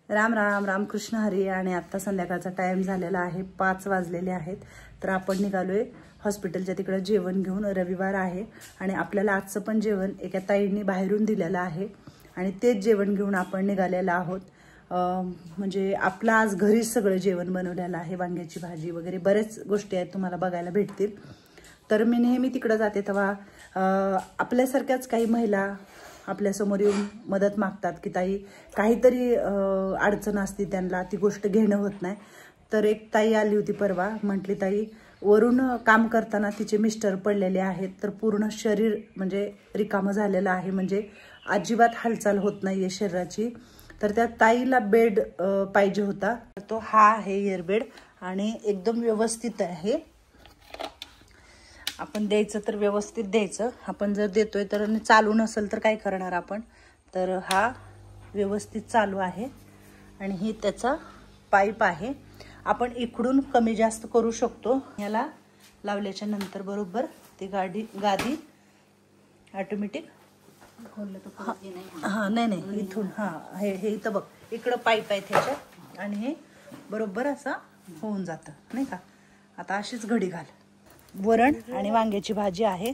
राम राम रामकृष्ण हरी. आणि आता संध्याकाळचा टाइम झालेला आहे, 5 वाजलेले आहेत. तर आपण निघालोय हॉस्पिटलच्या तिकडे जेवण घेऊन. रविवार आहे आणि आपल्याला आजचं पण जेवण एका ताईंनी बाहेरून दिलेलं आहे आणि तेच जेवण घेऊन आपण निघालेलो आहोत. म्हणजे आपलं आज घरीच सगळं जेवण बनवलेलं आहे. वांग्याची भाजी वगैरे बरेच गोष्टी आहेत, तुम्हाला बघायला भेटतील. तर मी नेहमी तिकडे जाते तेव्हा आपल्यासारख्याच काही महिला आपल्यासमोर येऊन मदत मागतात की ताई काहीतरी अडचण असते त्यांना, ती गोष्ट घेणं होत नाही. तर एक ताई आली होती परवा, म्हटली ताई वरून काम करताना तिचे मिस्टर पडलेले आहेत, तर पूर्ण शरीर म्हणजे रिकामं झालेलं आहे, म्हणजे अजिबात हालचाल होत नाहीये शरीराची. तर त्या ताईला बेड पाहिजे होता. तो हा आहे एअरबेड आणि एकदम व्यवस्थित आहे. आपण द्यायचं तर व्यवस्थित द्यायचं. आपण जर देतोय तर चालू नसेल तर काय करणार आपण. तर हा व्यवस्थित चालू आहे आणि ही त्याचा पाईप आहे. आपण इकडून कमी जास्त करू शकतो. याला लावल्याच्या नंतर बरोबर ती गादी ऑटोमॅटिक नाही इथून हे इथं बघ, इकडं पाईप आहे त्याच्यात आणि हे बरोबर असं होऊन जातं नाही का. आता अशीच घडी घाल. वरण आणि वांग्याची भाजी आहे,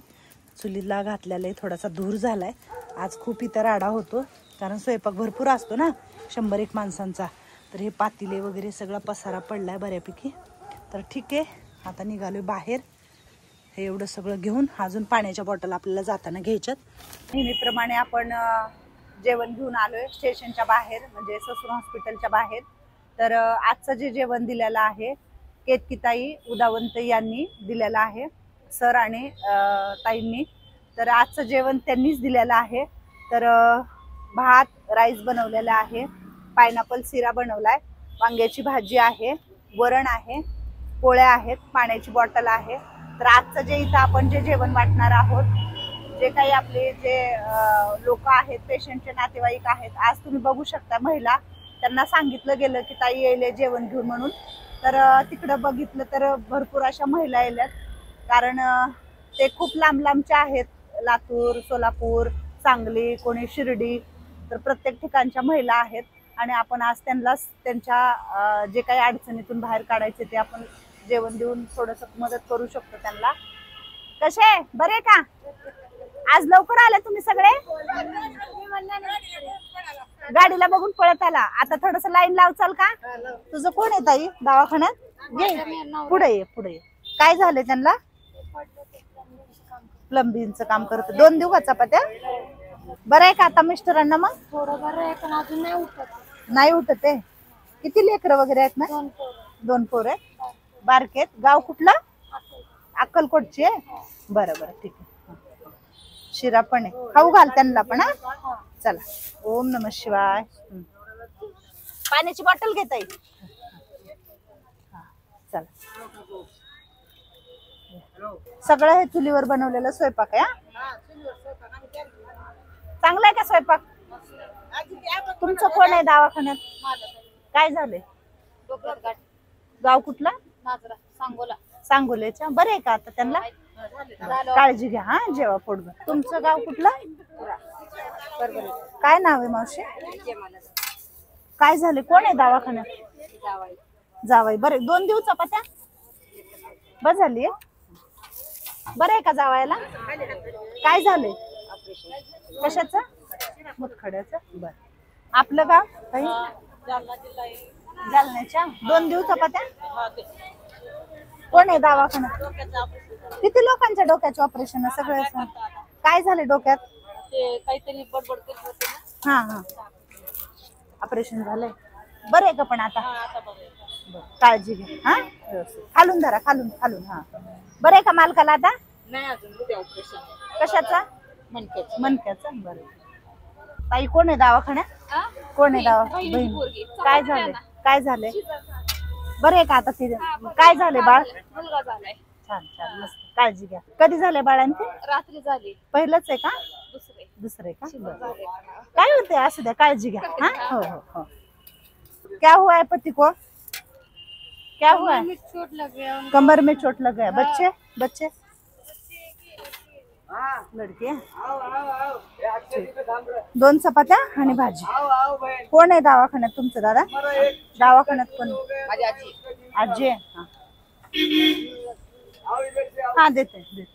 चुलीला घातलेला आहे. थोडासा धूर झालाय. आज खूप इथं राडा होतो कारण स्वयंपाक भरपूर असतो ना, 100-1 माणसांचा. तर हे पातिले वगैरे सगळा पसारा पडलाय बऱ्यापैकी. तर ठीक आहे, आता निघालोय बाहेर. हे एवढं सगळं घेऊन अजून पाण्याच्या बॉटल आपल्याला जाताना घ्यायच्यात. नेहमीप्रमाणे आपण जेवण घेऊन आलोय स्टेशनच्या बाहेर, म्हणजे ससून हॉस्पिटलच्या बाहेर. तर आजचं जे जेवण दिलेलं आहे केतकीताई उदावंत यांनी दिलेलं आहे, सर आणि ताईंनी. तर आजचं जेवण त्यांनीच दिलेलं आहे. तर भात राईस बनवलेला आहे, पायनॅपल सिरा बनवलाय, वांग्याची भाजी आहे, वरण आहे, पोळ्या आहेत, पाण्याची बॉटल आहे. तर आजचं जे इथं आपण जे जेवण वाटणार आहोत, जे काही आपले जे लोक आहेत, पेशंटचे नातेवाईक आहेत, आज तुम्ही बघू शकता महिला, त्यांना सांगितलं गेलं की ताई येईल जेवण घेऊन म्हणून. तर तिकडं बघितलं तर भरपूर अशा महिला येल्यात, कारण ते खूप लांब लांबच्या आहेत. लातूर, सोलापूर, सांगली, कोणी शिर्डी, तर प्रत्येक ठिकाणच्या महिला आहेत. आणि आपण आज त्यांना त्यांच्या जे काही अडचणीतून बाहेर काढायचे ते आपण जेवण देऊन थोडंसं मदत करू शकतो त्यांना. कसे बरे का? आज लवकर आले तुम्ही सगळे? गाडीला बघून पळत आला. आता थोडस लाईन लावचाल का? तुझं कोण आहे ताई दवाखान्यात? पुढे ये पुढे ये. काय झालंय त्यांना? प्लंबिंगचं काम करत. 2 देऊ का चपात्या? बरं आहे का आता मिस्टरांना? मग थोडं बरं आहे पण अजून नाही उठत आहे. किती लेकरं वगैरे आहेत ना? 2 पोरं आहे. बारके आहेत. गाव कुठलं? अक्कलकोटची आहे. बरं बरं ठीक आहे. शिरा पण आहे, खाऊ घाल त्यांना पण. चला, ओम नमः शिवाय. पाण्याची बॉटल घेता येईल. चला, सगळं हे चुलीवर बनवलेलं स्वयंपाक आहे. चांगला आहे का स्वयंपाक? तुमचं कोण आहे दवाखान्यात? काय झालंय? गाव कुठला? सांगोल्याच्या. बरं आहे का आता त्यांना? काळजी घ्या हा, जेव्हा पोटभर. तुमचं गाव कुठलं? काय नाव आहे मावशी? काय झाले? कोण आहे दवाखान्यात? जावाई. बरे 2 दिवस चपात्या बस झाली. बरं आहे का जावायला? काय झालंय? कशाचं? मुतखड्याचं. बरं. आपलं गाव? जालन्याच्या. 2 दिवस चपात्या. कोण आहे दवाखान्यात? किती लोकांच्या डोक्याचे ऑपरेशन? सगळं काय झाले डोक्यात? काहीतरी बडबड करत होते ना. हा ऑपरेशन झालंय. बरं आहे का पण आता? काळजी घ्या हा, खालून धरा, खालून खालून. हा बरं आहे का मालकाला आता? नाही अजून, उद्या ऑपरेशन. कशाचा? मणक्याचा. बरं. ताई कोण आहे दवाखान्यात? कोण आहे दवाखान्यात? काय झालंय? काय झालंय? बरं आहे का आता? काय झालंय? बाळ? मुलगा झालाय. छान छान मस्त. काळजी घ्या. कधी झाले बाळांची? रात्री झाली. पहिलंच आहे का? दुसरे का? काय होते? असू द्या, काळजी घ्या हा. हो हो हो. क्या हुआ है पति को? क्या हुआ है? चोट लग गया, कमर में चोट लग गया. बच्चे लडकी आहे. 2 चपात्या आणि भाजी. कोण आहे दवाखान्यात तुमचं दादा? दवाखान्यात कोण? आजी आहे. हा देते देते.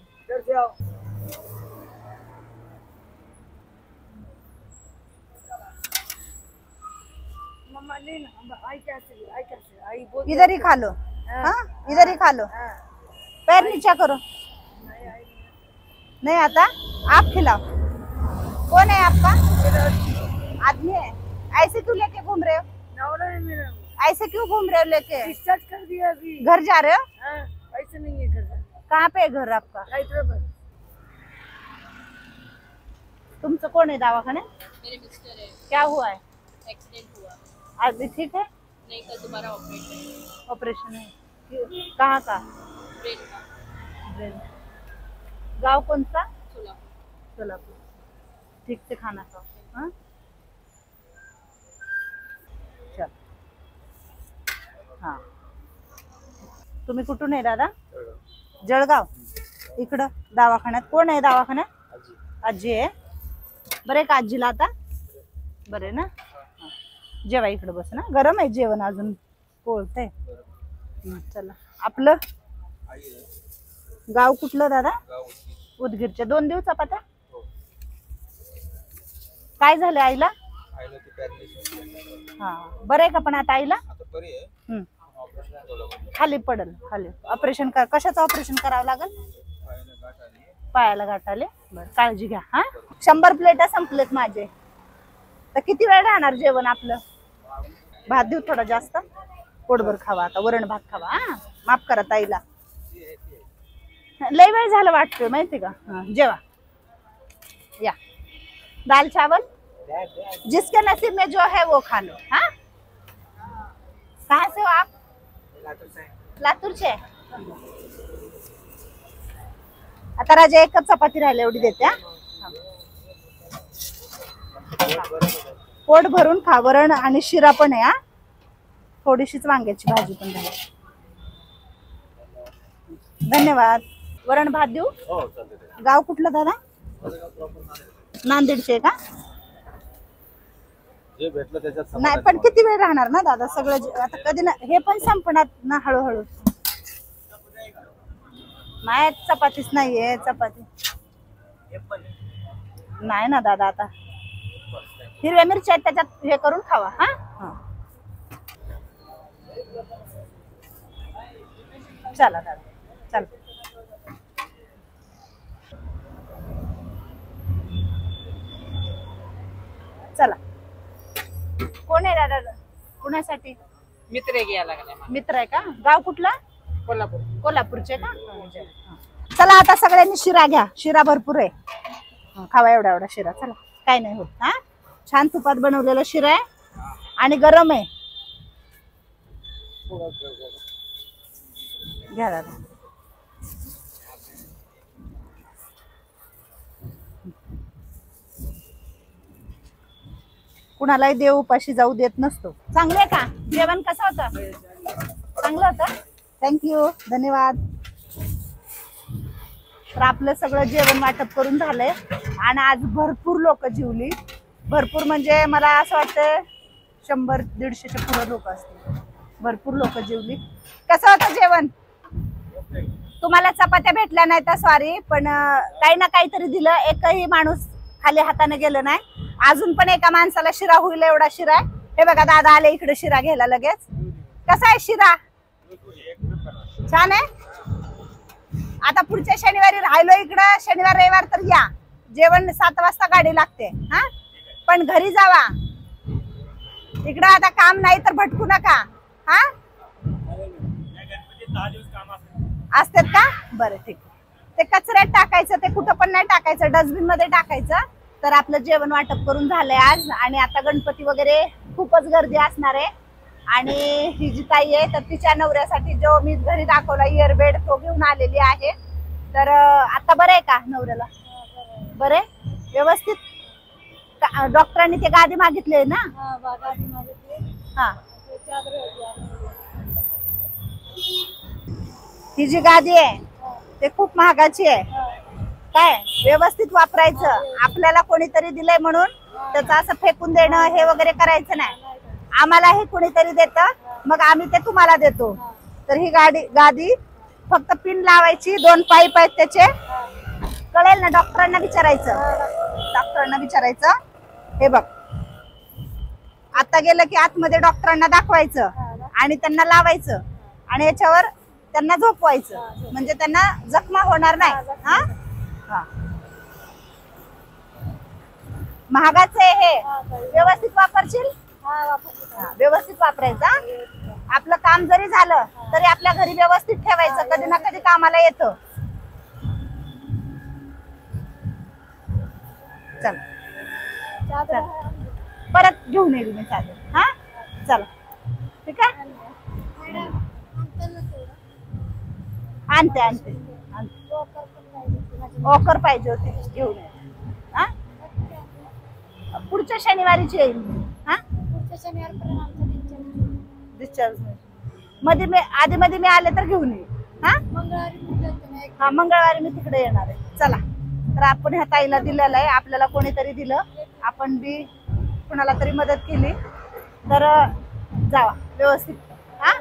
इधर ही खा लो. हाँ इधर ही खा लो. पैर नीचा करो. नहीं आता? आप खिलाओ. कौन है आपका? आदमी है. ऐसे क्यों लेके घूम रहे हो? ऐसे क्यों घूम रहे हो लेके? डिस्चार्ज कर दिया अभी. घर जा रहे हो? ऐसे नहीं है घर. कहाँ पे है घर आपका? हैदराबाद. तुमचं कोण आहे दवाखाने? मेरे मिस्टर है. क्या हुआ है? एक्सीडेंट हुआ. अभी ठीक है? नहीं कल दोबारा ऑपरेशन. ऑपरेशन है. कहाँ का? ब्रेन का. ब्रेन. गांव कौन सा? सोलापुर. सोलापुर. ठीक से खाना खाओ. हाँ चल. हाँ तुम्ही कुठून आहे दादा? जळगाव. इकडं दवाखान्यात कोण आहे दवाखान्यात? आजी आहे. बरे का आजीला आता? बरे ना? जेवा इकडे बस ना. गरम आहे जेवण अजून पोळतंय. चला. आपलं गाव कुठलं दादा? उदगीरच्या. 2 देऊ चपात्या? काय झालं आईला? हा बरं आहे का पण आता आईला? खाली पडल. खाली ऑपरेशन कर. कशाचं ऑपरेशन करावं लागेल? पायाला गाठ आले. बरं काळजी घ्या. हा 100 प्लेटा संपलेत माझे. तर किती वेळ राहणार जेवण आपलं? भात देऊ थोडा जास्त. पोटभर खावा आता. वरण भात खावा. हा माफ करा ताईला. लय वेळ झालं वाटतोय माहिती का? जेवा या. दाल चावल जिसके नसीब में जो है वो खा लो. हाँ कहाँ से हो आप? लातूर से. आता राजा एकच चपाती राहिली एवढी देते. पोट भरून खा. वरण आणि शिरा पण आहे. थोडीशीच वांग्याची भाजी पण झाली. धन्यवाद. वरण भात देऊ? गाव कुठलं दादा? नांदेडचे का? नाही पण किती वेळ राहणार ना दादा सगळं आता कधी ना हे पण संपणार ना हळूहळू. नाही चपातीच नाहीये. चपाती नाही ना दादा. आता हिरव्या मिरच्या त्याच्यात हे करून खावा. हा चला दादा चल. चला. कोण आहे दादा? कुणासाठी? मित्र आहे घ्यायला लागला. मित्र आहे का? गाव कुठला? कोल्हापूर. कोल्हापूरचे का? चला आता सगळ्यांनी शिरा घ्या. शिरा भरपूर आहे. खावा एवढा एवढा शिरा. चला काय नाही होत. हा छान तुपात बनवलेला शिरा आहे आणि गरम आहे. घ्या दादा. कुणालाही देव उपाशी जाऊ देत नसतो. चांगले का? जेवण कसं होतं? चांगलं होतं. थँक्यू. धन्यवाद. तर आपलं सगळं जेवण वाटप करून झालंय आणि आज भरपूर लोक जेवली. भरपूर म्हणजे मला असं वाटतं 100-150च्या पुढे लोक असतील. भरपूर लोक जेवली. कसं होतं जेवण? तुम्हाला चपात्या भेटल्या नाही तर सॉरी पण काही ना काहीतरी दिलं. एकही माणूस खाली हाताने गेलं नाही. अजून पण एका माणसाला शिरा होईल एवढा शिरा आहे. हे बघा दादा आले इकडे शिरा घ्यायला लगेच. कसा आहे शिरा? छान आहे. आता पुढच्या शनिवारी राहिलो इकडं. शनिवार रविवार तर या. जेवण 7 वाजता गाडी लागते. हा पण घरी जावा. इकडं आता काम नाही तर भटकू नका. हा असतात का? बरं ठीक. ते कचऱ्यात टाकायचं. ते कुठं पण नाही टाकायचं. डस्टबिन मध्ये टाकायचं. तर आपलं जेवण वाटप करून झालंय आज. आणि आता गणपती वगैरे खूपच गर्दी असणार आहे. आणि ही जी ताई आहे तर तिच्या नवऱ्यासाठी जो मी घरी दाखवला इयरबेड तो घेऊन आलेली आहे. तर आता बरं आहे का नवऱ्याला? बरे व्यवस्थित? डॉक्टरांनी ते गादी मागितले ना? हा ही जी गादी आहे ते खूप महागाची आहे. काय व्यवस्थित वापरायचं. आपल्याला कोणीतरी दिलंय म्हणून त्याचं असं फेकून देणं हे वगैरे करायचं नाही. आम्हाला हे कोणीतरी देतं मग आम्ही ते तुम्हाला देतो. तर ही गादी फक्त पिन लावायची, 2 पाईप आहेत त्याचे. कळेल ना, डॉक्टरांना विचारायचं. हे बघ, आता गेलं की आतमध्ये डॉक्टरांना दाखवायचं आणि त्यांना लावायचं आणि याच्यावर त्यांना झोपवायचं, म्हणजे त्यांना जखमा होणार नाही. हा हा, महागाचं आहे हे. व्यवस्थित वापरशील? व्यवस्थित वापरायचं. आपलं काम जरी झालं तरी आपल्या घरी व्यवस्थित ठेवायचं, कधी ना कधी कामाला येतं. चल परत घेऊन येईल मी चालेल. हा चला ठीक आहे. आणते ऑकर पाहिजे होती, घेऊन ये. हा पुढच्या शनिवारीची येईल मी. हा डिस्चार्ज मध्ये मी आले तर घेऊन ये. हा मंगळवारी मी तिकडे येणार आहे. चला, तर आपण ह्या ताईला दिलेलं आहे, आपल्याला कोणीतरी दिलं, आपण बी कुणाला तरी मदत केली, तर जावा व्यवस्थित. हा